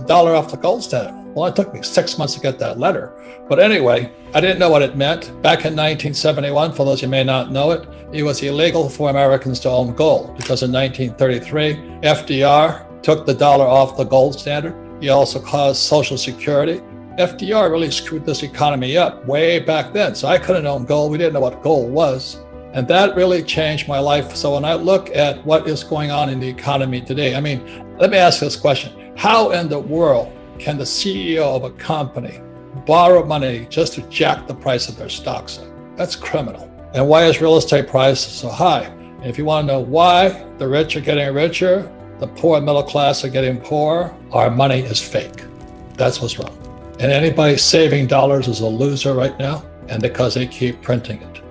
dollar off the gold standard. Well, it took me 6 months to get that letter. But anyway, I didn't know what it meant. Back in 1971, for those who may not know it, it was illegal for Americans to own gold because in 1933, FDR took the dollar off the gold standard. He also caused Social Security. FDR really screwed this economy up way back then. So I couldn't own gold. We didn't know what gold was. And that really changed my life. So when I look at what is going on in the economy today, I mean, let me ask this question. How in the world can the CEO of a company borrow money just to jack the price of their stocks up? That's criminal. And why is real estate prices so high? And if you want to know why the rich are getting richer, the poor and middle class are getting poorer, our money is fake. That's what's wrong. And anybody saving dollars is a loser right now, and because they keep printing it.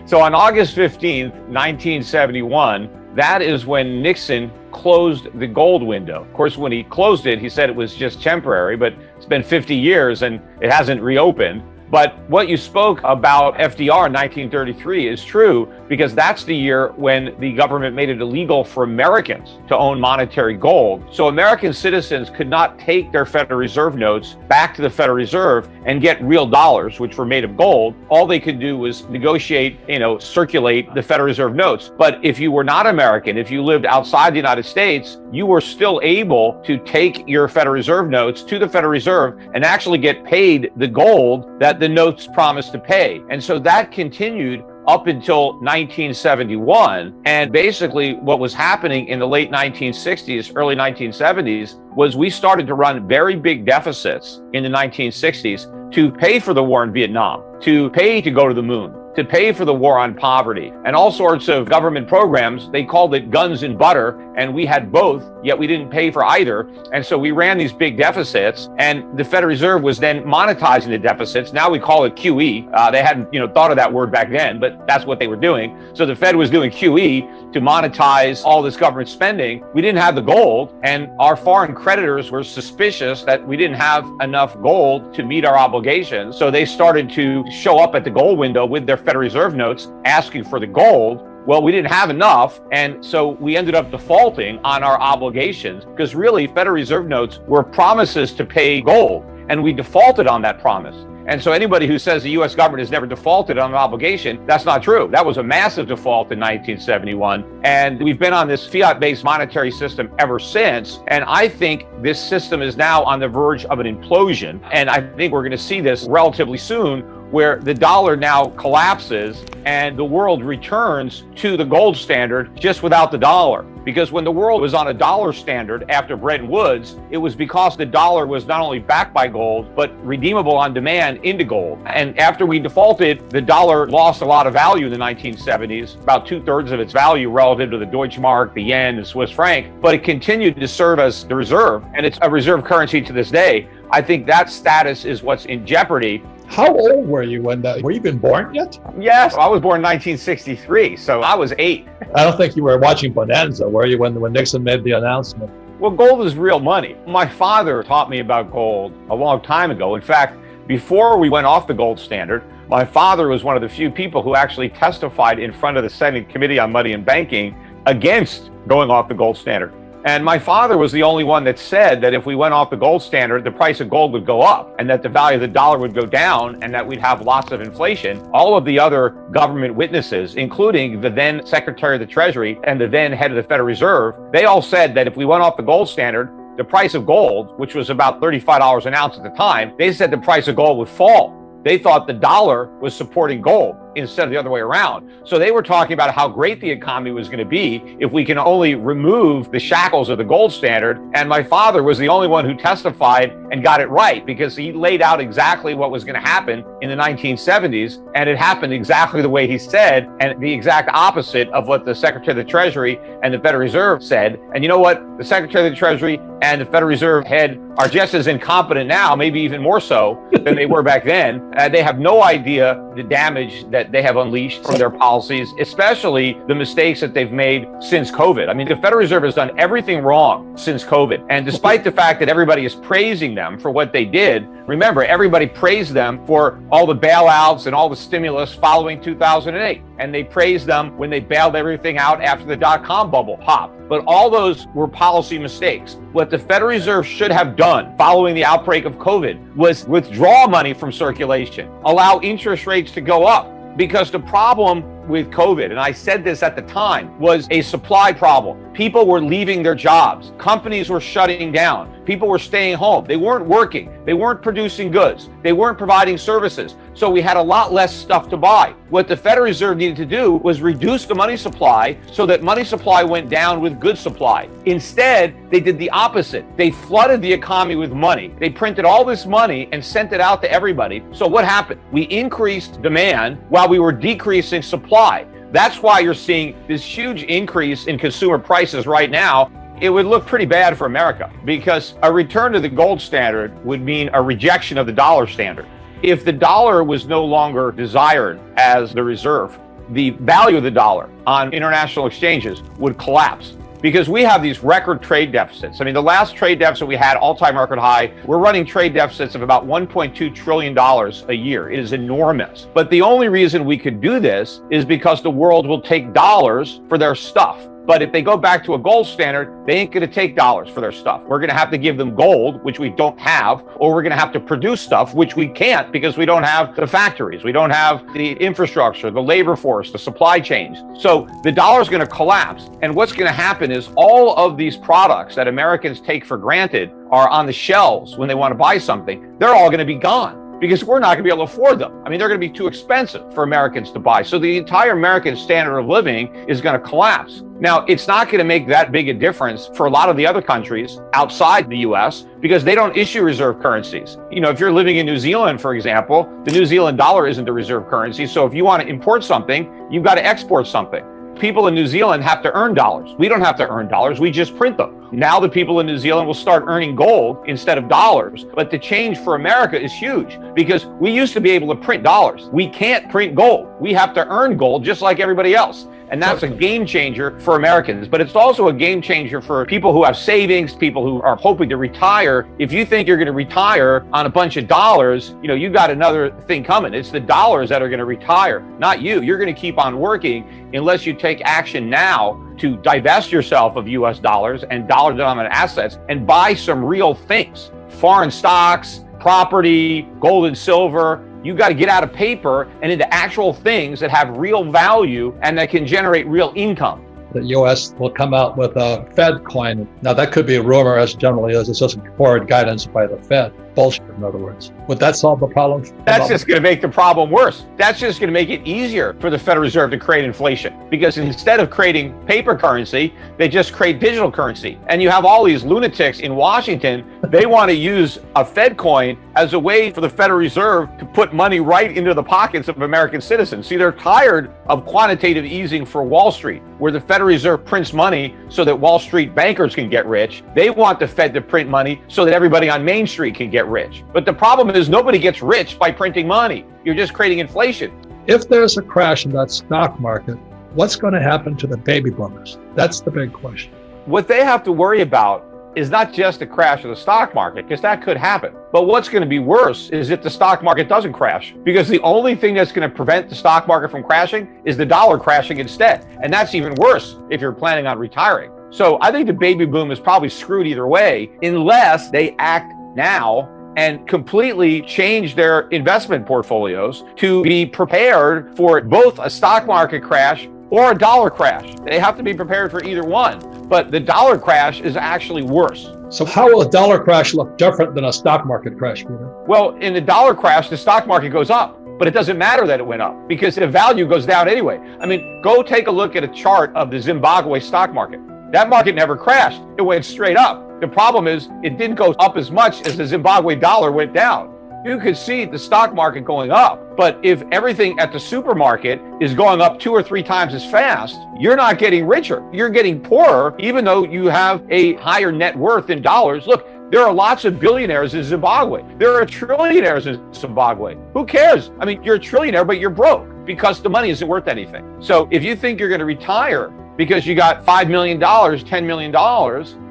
So on August 15th, 1971, that is when Nixon closed the gold window. Of course, when he closed it, he said it was just temporary, but it's been 50 years and it hasn't reopened. But what you spoke about FDR in 1933 is true, because that's the year when the government made it illegal for Americans to own monetary gold. So American citizens could not take their Federal Reserve notes back to the Federal Reserve and get real dollars, which were made of gold. All they could do was negotiate, circulate the Federal Reserve notes. But if you were not American, if you lived outside the United States, you were still able to take your Federal Reserve notes to the Federal Reserve and actually get paid the gold that the notes promised to pay. And so that continued up until 1971. And basically what was happening in the late 1960s, early 1970s, was we started to run very big deficits in the 1960s to pay for the war in Vietnam, to pay to go to the moon, to pay for the war on poverty, and all sorts of government programs. They called it guns and butter, and we had both, yet we didn't pay for either. And so we ran these big deficits, and the Federal Reserve was then monetizing the deficits. Now we call it QE. They hadn't thought of that word back then, but that's what they were doing. So the Fed was doing QE to monetize all this government spending. We didn't have the gold, and our foreign creditors were suspicious that we didn't have enough gold to meet our obligations. So they started to show up at the gold window with their Federal Reserve notes asking for the gold. Well, we didn't have enough, and so we ended up defaulting on our obligations, because really Federal Reserve notes were promises to pay gold, and we defaulted on that promise. And so anybody who says the U.S. government has never defaulted on an obligation, that's not true. That was a massive default in 1971. And we've been on this fiat-based monetary system ever since. And I think this system is now on the verge of an implosion. And I think we're going to see this relatively soon, where the dollar now collapses and the world returns to the gold standard just without the dollar. Because when the world was on a dollar standard after Bretton Woods, it was because the dollar was not only backed by gold, but redeemable on demand into gold. And after we defaulted, the dollar lost a lot of value in the 1970s, about 2/3 of its value relative to the Deutschmark, the yen, and Swiss franc, but it continued to serve as the reserve, and it's a reserve currency to this day. I think that status is what's in jeopardy. How old were you when that? Were you even born yet? Yes, I was born in 1963, so I was 8. I don't think you were watching Bonanza, were you, when Nixon made the announcement? Well, gold is real money. My father taught me about gold a long time ago. In fact, before we went off the gold standard, my father was one of the few people who actually testified in front of the Senate Committee on Money and Banking against going off the gold standard. And my father was the only one that said that if we went off the gold standard, the price of gold would go up, and that the value of the dollar would go down, and that we'd have lots of inflation. All of the other government witnesses, including the then Secretary of the Treasury and the then head of the Federal Reserve, they all said that if we went off the gold standard, the price of gold, which was about $35 an ounce at the time, they said the price of gold would fall. They thought the dollar was supporting gold instead of the other way around. So they were talking about how great the economy was going to be if we can only remove the shackles of the gold standard. And my father was the only one who testified and got it right, because he laid out exactly what was going to happen in the 1970s. And it happened exactly the way he said, and the exact opposite of what the Secretary of the Treasury and the Federal Reserve said. And you know what? The Secretary of the Treasury and the Federal Reserve head are just as incompetent now, maybe even more so than they were back then. They have no idea the damage that that they have unleashed from their policies, especially the mistakes that they've made since COVID. I mean, the Federal Reserve has done everything wrong since COVID. And despite the fact that everybody is praising them for what they did, remember, everybody praised them for all the bailouts and all the stimulus following 2008. And they praised them when they bailed everything out after the dot-com bubble popped. But all those were policy mistakes. What the Federal Reserve should have done following the outbreak of COVID was withdraw money from circulation, allow interest rates to go up. Because the problem with COVID, and I said this at the time, was a supply problem. People were leaving their jobs. Companies were shutting down. People were staying home. They weren't working. They weren't producing goods. They weren't providing services. So we had a lot less stuff to buy. What the Federal Reserve needed to do was reduce the money supply so that money supply went down with goods supply. Instead, they did the opposite. They flooded the economy with money. They printed all this money and sent it out to everybody. So what happened? We increased demand while we were decreasing supply. That's why you're seeing this huge increase in consumer prices right now. It would look pretty bad for America because a return to the gold standard would mean a rejection of the dollar standard. If the dollar was no longer desired as the reserve, the value of the dollar on international exchanges would collapse because we have these record trade deficits. I mean, the last trade deficit we had, all-time record high, we're running trade deficits of about $1.2 trillion a year. It is enormous. But the only reason we could do this is because the world will take dollars for their stuff. But if they go back to a gold standard, they ain't going to take dollars for their stuff. We're going to have to give them gold, which we don't have, or we're going to have to produce stuff, which we can't because we don't have the factories. We don't have the infrastructure, the labor force, the supply chains. So the dollar is going to collapse. And what's going to happen is all of these products that Americans take for granted are on the shelves when they want to buy something. They're all going to be gone, because we're not going to be able to afford them. I mean, they're going to be too expensive for Americans to buy. So the entire American standard of living is going to collapse. Now, it's not going to make that big a difference for a lot of the other countries outside the US because they don't issue reserve currencies. You know, if you're living in New Zealand, for example, the New Zealand dollar isn't the reserve currency. So if you want to import something, you've got to export something. People in New Zealand have to earn dollars. We don't have to earn dollars. We just print them. Now the people in New Zealand will start earning gold instead of dollars. But the change for America is huge because we used to be able to print dollars. We can't print gold. We have to earn gold just like everybody else. And that's a game changer for Americans. But it's also a game changer for people who have savings, people who are hoping to retire. If you think you're going to retire on a bunch of dollars, you know, you got another thing coming. It's the dollars that are going to retire, not you. You're going to keep on working unless you take action now to divest yourself of US dollars and dollar-denominated assets and buy some real things, foreign stocks, property, gold and silver. You got to get out of paper and into actual things that have real value and that can generate real income. The U.S. will come out with a Fed coin. Now, that could be a rumor, as generally is. It's just forward guidance by the Fed. Bullshit, in other words. Would that solve the problem? That's just going to make the problem worse. That's just going to make it easier for the Federal Reserve to create inflation. Because instead of creating paper currency, they just create digital currency. And you have all these lunatics in Washington. They want to use a Fed coin as a way for the Federal Reserve to put money right into the pockets of American citizens. See, they're tired of quantitative easing for Wall Street, where the Federal Reserve prints money so that Wall Street bankers can get rich. They want the Fed to print money so that everybody on Main Street can get rich. But the problem is nobody gets rich by printing money. You're just creating inflation. If there's a crash in that stock market, what's going to happen to the baby boomers? That's the big question. What they have to worry about is not just the crash of the stock market, because that could happen. But what's going to be worse is if the stock market doesn't crash, because the only thing that's going to prevent the stock market from crashing is the dollar crashing instead. And that's even worse if you're planning on retiring. So I think the baby boom is probably screwed either way, unless they act now and completely change their investment portfolios to be prepared for both a stock market crash or a dollar crash. They have to be prepared for either one. But the dollar crash is actually worse. So how will a dollar crash look different than a stock market crash, Peter? Well, in the dollar crash, the stock market goes up. But it doesn't matter that it went up because the value goes down anyway. I mean, go take a look at a chart of the Zimbabwe stock market. That market never crashed. It went straight up. The problem is it didn't go up as much as the Zimbabwe dollar went down. You could see the stock market going up, but if everything at the supermarket is going up 2 or 3 times as fast, you're not getting richer. You're getting poorer, even though you have a higher net worth in dollars. Look, there are lots of billionaires in Zimbabwe. There are trillionaires in Zimbabwe. Who cares? I mean, you're a trillionaire, but you're broke. because the money isn't worth anything. So if you think you're going to retire because you got $5 million, $10 million,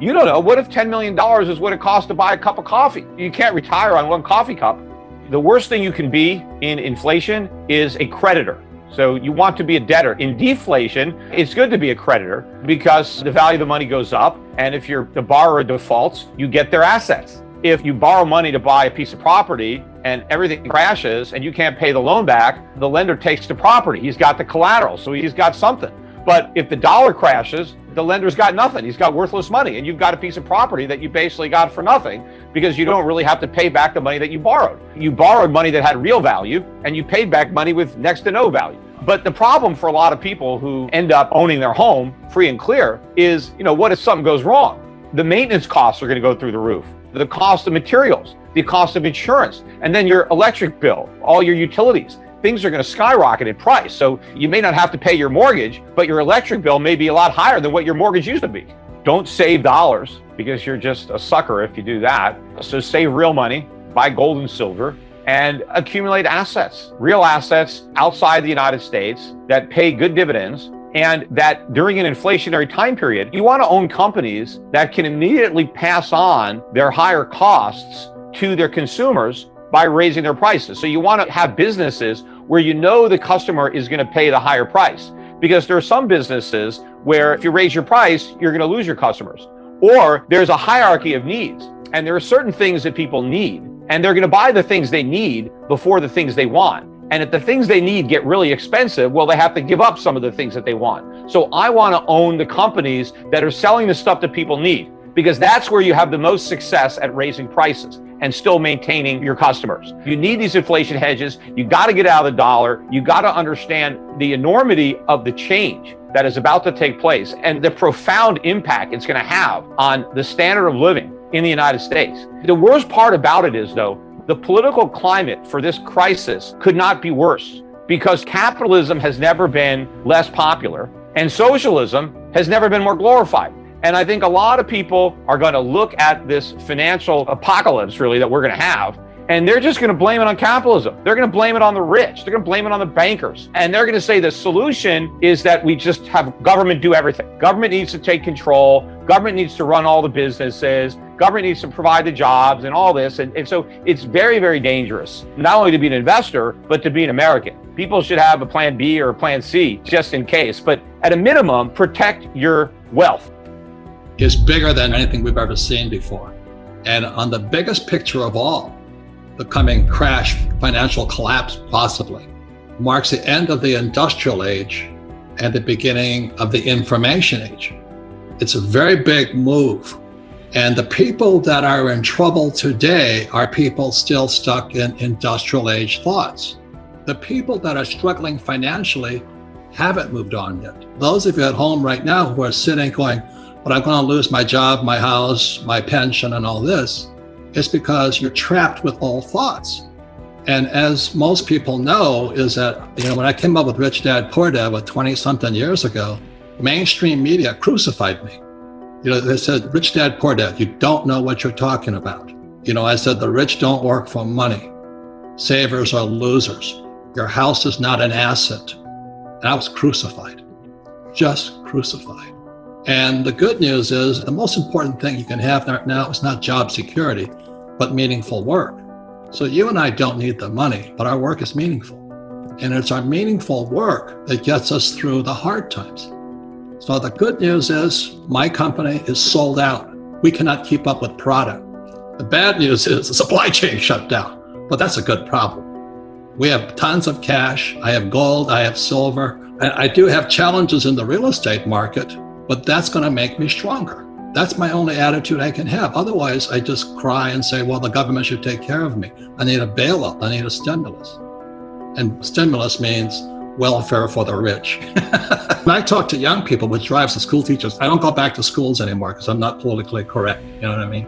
you don't know. What if $10 million is what it costs to buy a cup of coffee? You can't retire on one coffee cup. The worst thing you can be in inflation is a creditor. So you want to be a debtor. In deflation, it's good to be a creditor because the value of the money goes up. And if the borrower defaults, you get their assets. If you borrow money to buy a piece of property and everything crashes and you can't pay the loan back, the lender takes the property. He's got the collateral, so he's got something. But if the dollar crashes, the lender's got nothing. He's got worthless money, and you've got a piece of property that you basically got for nothing because you don't really have to pay back the money that you borrowed. You borrowed money that had real value, and you paid back money with next to no value. But the problem for a lot of people who end up owning their home free and clear is, what if something goes wrong? The maintenance costs are going to go through the roof. The cost of materials, the cost of insurance, and then your electric bill, all your utilities. Things are going to skyrocket in price. So you may not have to pay your mortgage, but your electric bill may be a lot higher than what your mortgage used to be. Don't save dollars because you're just a sucker if you do that. So save real money, buy gold and silver, and accumulate assets, real assets outside the United States that pay good dividends, and that during an inflationary time period, you want to own companies that can immediately pass on their higher costs to their consumers by raising their prices. So you want to have businesses where the customer is going to pay the higher price, because there are some businesses where if you raise your price, you're going to lose your customers. Or there's a hierarchy of needs, and there are certain things that people need, and they're going to buy the things they need before the things they want. And if the things they need get really expensive, well, they have to give up some of the things that they want. So I want to own the companies that are selling the stuff that people need, because that's where you have the most success at raising prices and still maintaining your customers. You need these inflation hedges. You got to get out of the dollar. You got to understand the enormity of the change that is about to take place and the profound impact it's going to have on the standard of living in the United States. The worst part about it is, though, the political climate for this crisis could not be worse, because capitalism has never been less popular and socialism has never been more glorified. And I think a lot of people are going to look at this financial apocalypse, really, that we're going to have, and they're just going to blame it on capitalism. They're going to blame it on the rich. They're going to blame it on the bankers. And they're going to say the solution is that we just have government do everything. Government needs to take control. Government needs to run all the businesses. Government needs to provide the jobs and all this. And so it's very, very dangerous, not only to be an investor, but to be an American. People should have a plan B or a plan C just in case. But at a minimum, protect your wealth. Is bigger than anything we've ever seen before. And on the biggest picture of all, the coming crash, financial collapse possibly, marks the end of the industrial age and the beginning of the information age. It's a very big move. And the people that are in trouble today are people still stuck in industrial age thoughts. The people that are struggling financially haven't moved on yet. Those of you at home right now who are sitting going, but I'm going to lose my job, my house, my pension, and all this, it's because you're trapped with old thoughts. And as most people know, is that, when I came up with Rich Dad, Poor Dad 20-something years ago, mainstream media crucified me. They said, Rich Dad, Poor Dad, you don't know what you're talking about. I said, the rich don't work for money. Savers are losers. Your house is not an asset. And I was crucified, just crucified. And the good news is the most important thing you can have right now is not job security, but meaningful work. So you and I don't need the money, but our work is meaningful. And it's our meaningful work that gets us through the hard times. So the good news is my company is sold out. We cannot keep up with product. The bad news is the supply chain shut down, but that's a good problem. We have tons of cash. I have gold, I have silver. And I do have challenges in the real estate market, but that's going to make me stronger. That's my only attitude I can have. Otherwise, I just cry and say, well, the government should take care of me. I need a bailout. I need a stimulus. And stimulus means welfare for the rich. When I talk to young people, which drives the school teachers, I don't go back to schools anymore because I'm not politically correct. You know what I mean?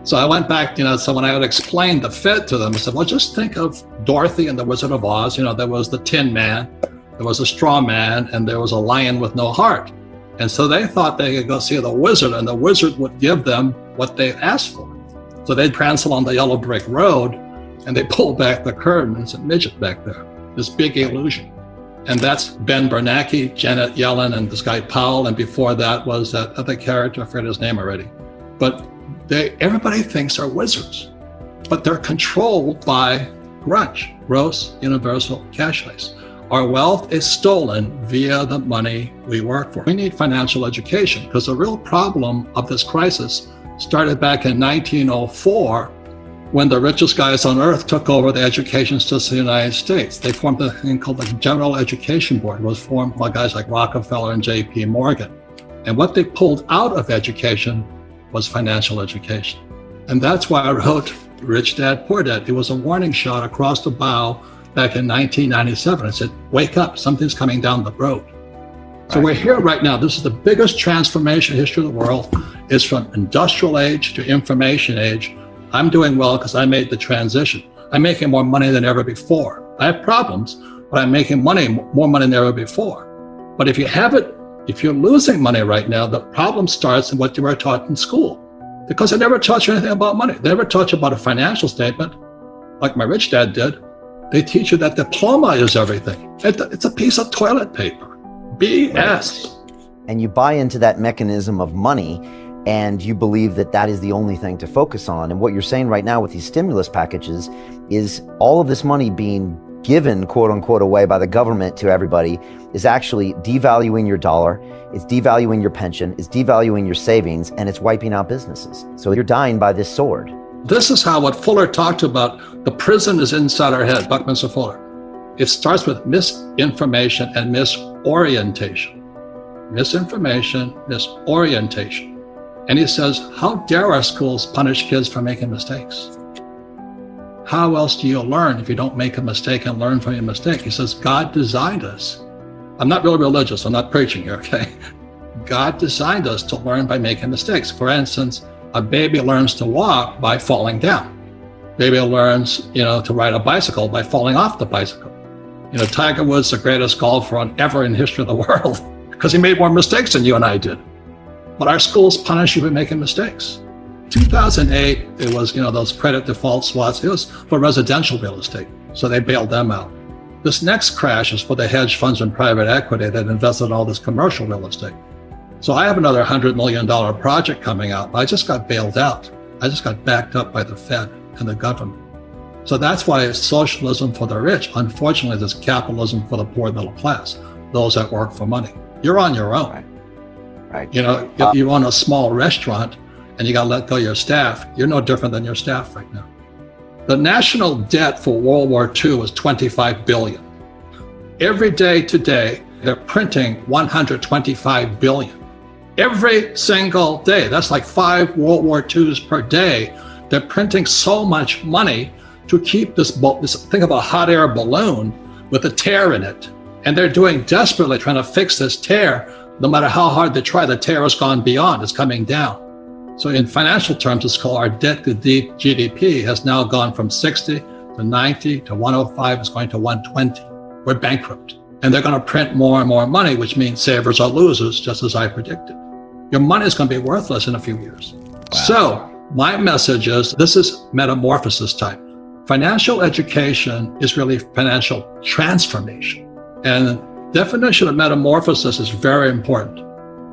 So I went back, so when I would explain the Fed to them, I said, well, just think of Dorothy and the Wizard of Oz. There was the Tin Man, there was a straw man, and there was a lion with no heart. And so they thought they could go see the wizard, and the wizard would give them what they asked for. So they'd prancel on the yellow brick road, and they pulled back the curtain, and it's a midget back there, this big illusion. And that's Ben Bernanke, Janet Yellen, and this guy Powell. And before that was that other character, I forget his name already. But everybody thinks they're wizards, but they're controlled by grunge, gross universal cash ice. Our wealth is stolen via the money we work for. We need financial education because the real problem of this crisis started back in 1904 when the richest guys on earth took over the education system in the United States. They formed a thing called the General Education Board. It was formed by guys like Rockefeller and J.P. Morgan. And what they pulled out of education was financial education. And that's why I wrote Rich Dad, Poor Dad. It was a warning shot across the bow back in 1997. I said, wake up, something's coming down the road. So we're here right now. This is the biggest transformation in the history of the world. It's from industrial age to information age. I'm doing well because I made the transition. I'm making more money than ever before. I have problems, but I'm making more money than ever before. But if you're losing money right now, the problem starts in what you were taught in school. Because they never taught you anything about money. They never taught you about a financial statement, like my rich dad did. They teach you that diploma is everything. It's a piece of toilet paper. BS. And you buy into that mechanism of money, and you believe that that is the only thing to focus on. And what you're saying right now with these stimulus packages is all of this money being given, quote unquote, away by the government to everybody is actually devaluing your dollar, it's devaluing your pension, it's devaluing your savings, and it's wiping out businesses. So you're dying by this sword. This is how what Fuller talked about, the prison is inside our head, Buckminster Fuller. It starts with misinformation and misorientation. Misinformation, misorientation. And he says, how dare our schools punish kids for making mistakes? How else do you learn if you don't make a mistake and learn from your mistake? He says, God designed us. I'm not really religious, I'm not preaching here, okay? God designed us to learn by making mistakes. For instance, a baby learns to walk by falling down. Baby learns, to ride a bicycle by falling off the bicycle. Tiger Woods, the greatest golfer ever in history of the world, because he made more mistakes than you and I did. But our schools punish you for making mistakes. 2008, it was, those credit default swaps. It was for residential real estate. So they bailed them out. This next crash is for the hedge funds and private equity that invested in all this commercial real estate. So I have another $100 million project coming out. I just got bailed out. I just got backed up by the Fed and the government. So that's why it's socialism for the rich. Unfortunately, there's capitalism for the poor middle class, those that work for money. You're on your own. Right. If you run a small restaurant and you got to let go of your staff, you're no different than your staff right now. The national debt for World War II was $25 billion. Every day today, they're printing $125 billion. Every single day. That's like 5 World War IIs per day. They're printing so much money to keep this think of a hot air balloon with a tear in it. And they're doing desperately trying to fix this tear. No matter how hard they try, the tear has gone beyond, it's coming down. So in financial terms, it's called our debt to GDP has now gone from 60 to 90 to 105, it's going to 120. We're bankrupt. And they're going to print more and more money, which means savers are losers, just as I predicted. Your money is going to be worthless in a few years. Wow. So my message is, this is metamorphosis time. Financial education is really financial transformation. And definition of metamorphosis is very important.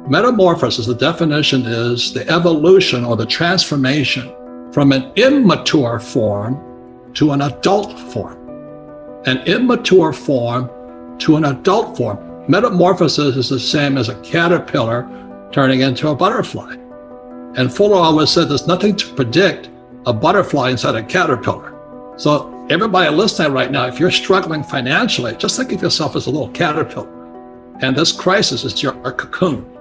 Metamorphosis, the definition is the evolution or the transformation from an immature form to an adult form. An immature form to an adult form. Metamorphosis is the same as a caterpillar turning into a butterfly. And Fuller always said there's nothing to predict a butterfly inside a caterpillar. So everybody listening right now, if you're struggling financially, just think of yourself as a little caterpillar. And this crisis is your cocoon.